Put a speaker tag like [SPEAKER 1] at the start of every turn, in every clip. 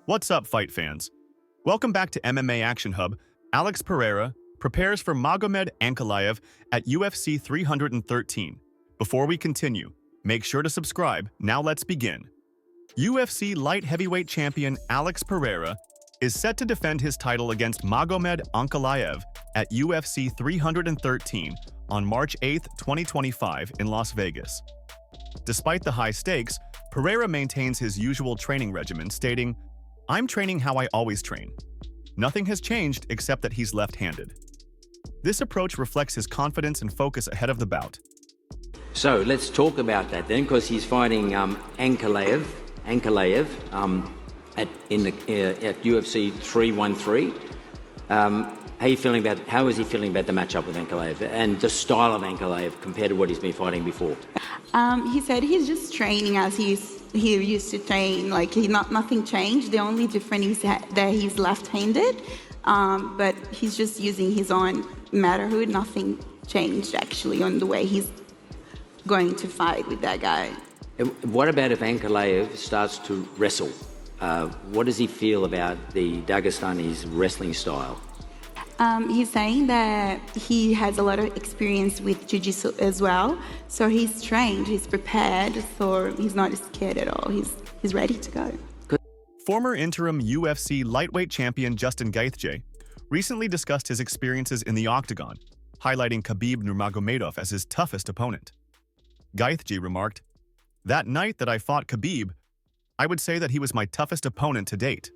[SPEAKER 1] What's up, fight fans? Welcome back to MMA Action Hub. Alex Pereira prepares for Magomed Ankalaev at UFC 313. Before we continue, make sure to subscribe. Now let's begin. UFC light heavyweight champion Alex Pereira is set to defend his title against Magomed Ankalaev at UFC 313 on March 8, 2025 in Las Vegas. Despite the high stakes, Pereira maintains his usual training regimen, stating, "I'm training how I always train. Nothing has changed except that he's left-handed." This approach reflects his confidence and focus ahead of the bout.
[SPEAKER 2] So let's talk about that then, because he's fighting Ankalaev at UFC 313. How is he feeling about the matchup with Ankalaev and the style of Ankalaev compared to what he's been fighting before?
[SPEAKER 3] He said he's just training as he used to train. Like nothing changed. The only difference is that he's left-handed, but he's just using his own matterhood. Nothing changed actually on the way he's going to fight with that guy.
[SPEAKER 2] What about if Ankalaev starts to wrestle? What does he feel about the Dagestani's wrestling style?
[SPEAKER 3] He's saying that he has a lot of experience with jiu-jitsu as well. So he's trained, he's prepared, so he's not scared at all. He's ready to go.
[SPEAKER 1] Former interim UFC lightweight champion Justin Gaethje recently discussed his experiences in the octagon, highlighting Khabib Nurmagomedov as his toughest opponent. Gaethje remarked, "That night that I fought Khabib, I would say that he was my toughest opponent to date."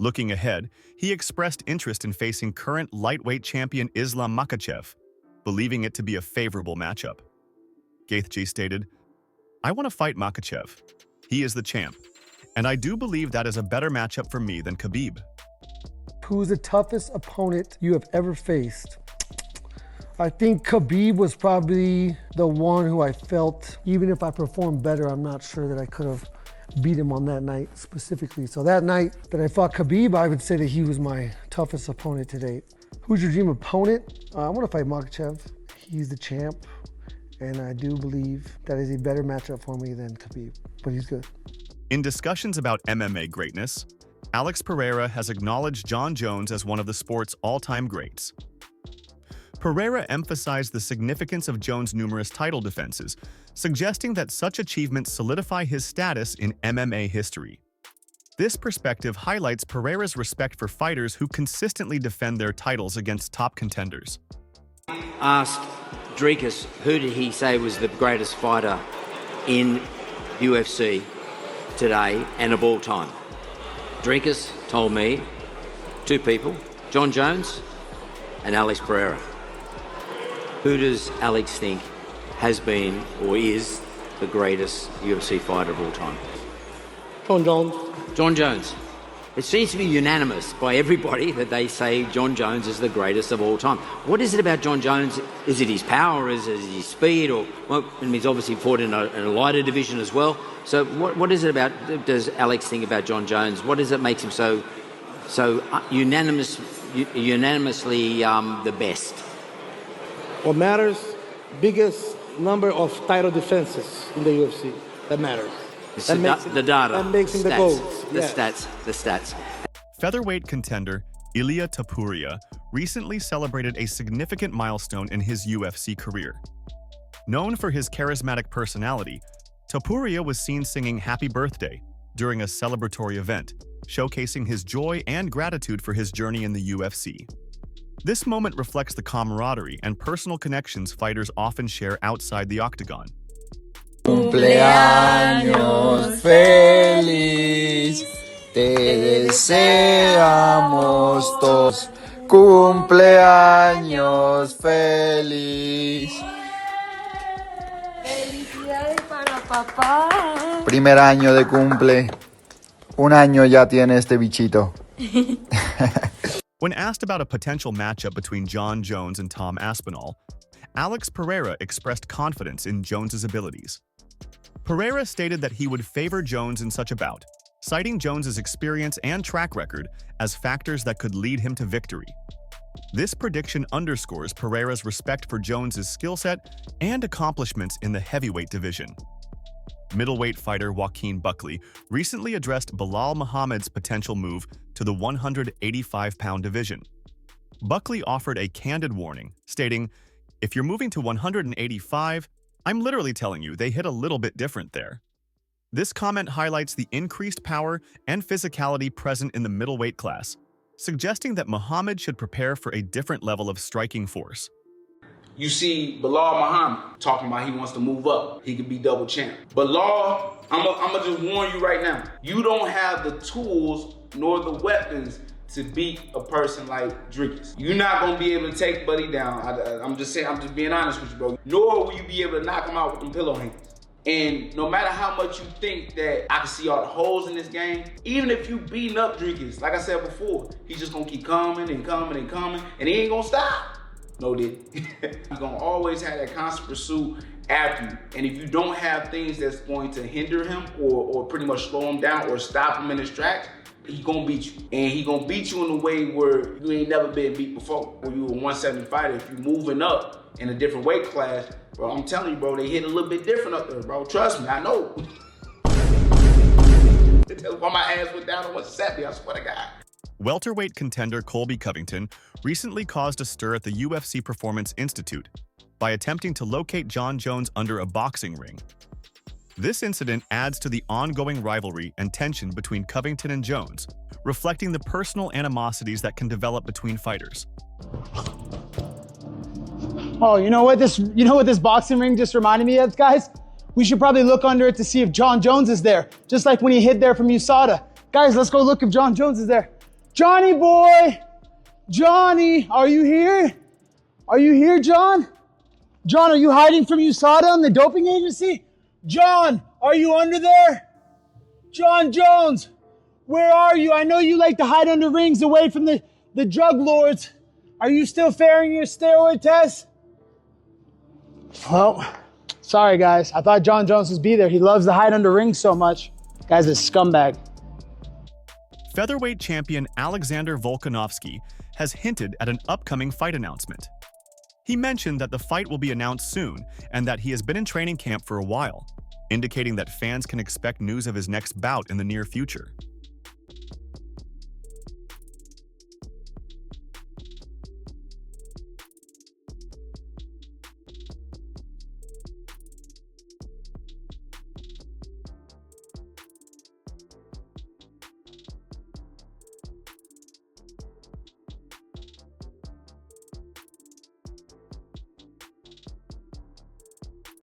[SPEAKER 1] Looking ahead, he expressed interest in facing current lightweight champion Islam Makhachev, believing it to be a favorable matchup. Gaethje stated, "I want to fight Makhachev. He is the champ, and I do believe that is a better matchup for me than Khabib."
[SPEAKER 4] Who's the toughest opponent you have ever faced? I think Khabib was probably the one who I felt, even if I performed better, I'm not sure that I could have beat him on that night specifically. So that night that I fought Khabib, I would say that he was my toughest opponent to date. Who's your dream opponent? I want to fight Makhachev. He's the champ, and I do believe that is a better matchup for me than Khabib, but he's good.
[SPEAKER 1] In discussions about MMA greatness, Alex Pereira has acknowledged Jon Jones as one of the sport's all-time greats. Pereira emphasized the significance of Jones' numerous title defenses, suggesting that such achievements solidify his status in MMA history. This perspective highlights Pereira's respect for fighters who consistently defend their titles against top contenders.
[SPEAKER 2] Asked Dricus, who did he say was the greatest fighter in UFC today and of all time? Dricus told me two people, Jon Jones and Alex Pereira. Who does Alex think has been or is the greatest UFC fighter of all time?
[SPEAKER 5] Jon Jones.
[SPEAKER 2] Jon Jones. It seems to be unanimous by everybody that they say Jon Jones is the greatest of all time. What is it about Jon Jones? Is it his power? Is it his speed? Or, well, he's obviously fought in a lighter division as well. So what is it about, does Alex think about Jon Jones? What is it makes him so unanimously the best?
[SPEAKER 5] What matters, biggest number of title defenses in the UFC. That matters.
[SPEAKER 2] The data.
[SPEAKER 5] That makes him the GOAT.
[SPEAKER 2] The stats.
[SPEAKER 1] Featherweight contender Llia Topuria recently celebrated a significant milestone in his UFC career. Known for his charismatic personality, Topuria was seen singing "Happy Birthday" during a celebratory event, showcasing his joy and gratitude for his journey in the UFC. This moment reflects the camaraderie and personal connections fighters often share outside the octagon.
[SPEAKER 6] Cumpleaños feliz, te deseamos todos. Cumpleaños feliz.
[SPEAKER 7] Felicidades para papá.
[SPEAKER 6] Primer año de cumple. Un año ya tiene este bichito.
[SPEAKER 1] When asked about a potential matchup between Jon Jones and Tom Aspinall, Alex Pereira expressed confidence in Jones's abilities. Pereira stated that he would favor Jones in such a bout, citing Jones's experience and track record as factors that could lead him to victory. This prediction underscores Pereira's respect for Jones's skill set and accomplishments in the heavyweight division. middleweight fighter Joaquin Buckley recently addressed Belal Muhammad's potential move to the 185-pound division. Buckley offered a candid warning, stating, "If you're moving to 185, I'm literally telling you they hit a little bit different there." This comment highlights the increased power and physicality present in the middleweight class, suggesting that Muhammad should prepare for a different level of striking force.
[SPEAKER 8] You see Belal Muhammad talking about he wants to move up. He could be double champ. Belal, I'm gonna just warn you right now. You don't have the tools nor the weapons to beat a person like Dricus. You're not gonna be able to take Buddy down. I'm just being honest with you, bro. Nor will you be able to knock him out with them pillow hands. And no matter how much you think that I can see all the holes in this game, even if you beating up Dricus, like I said before, he's just gonna keep coming and coming and coming, and he ain't gonna stop. No, did he? He's gonna always have that constant pursuit after you. And if you don't have things that's going to hinder him or pretty much slow him down or stop him in his tracks, he gonna beat you. And he gonna beat you in a way where you ain't never been beat before. When you a 170 fighter, if you moving up in a different weight class, bro, I'm telling you, bro, they hit a little bit different up there, bro. Trust me, I know. That's why my ass went down to 170, I swear to God.
[SPEAKER 1] Welterweight contender Colby Covington recently caused a stir at the UFC Performance Institute by attempting to locate Jon Jones under a boxing ring. This incident adds to the ongoing rivalry and tension between Covington and Jones, reflecting the personal animosities that can develop between fighters.
[SPEAKER 9] Oh, you know what this boxing ring just reminded me of, guys? We should probably look under it to see if Jon Jones is there, just like when he hid there from USADA. Guys, let's go look if Jon Jones is there. Johnny boy! Johnny, are you here? Are you here, John? John, are you hiding from USADA and the doping agency? John, are you under there? Jon Jones, where are you? I know you like to hide under rings away from the drug lords. Are you still failing your steroid test? Well, sorry guys. I thought Jon Jones would be there. He loves to hide under rings so much. Guy's a scumbag.
[SPEAKER 1] Featherweight champion Alexander Volkanovski has hinted at an upcoming fight announcement. He mentioned that the fight will be announced soon and that he has been in training camp for a while, indicating that fans can expect news of his next bout in the near future.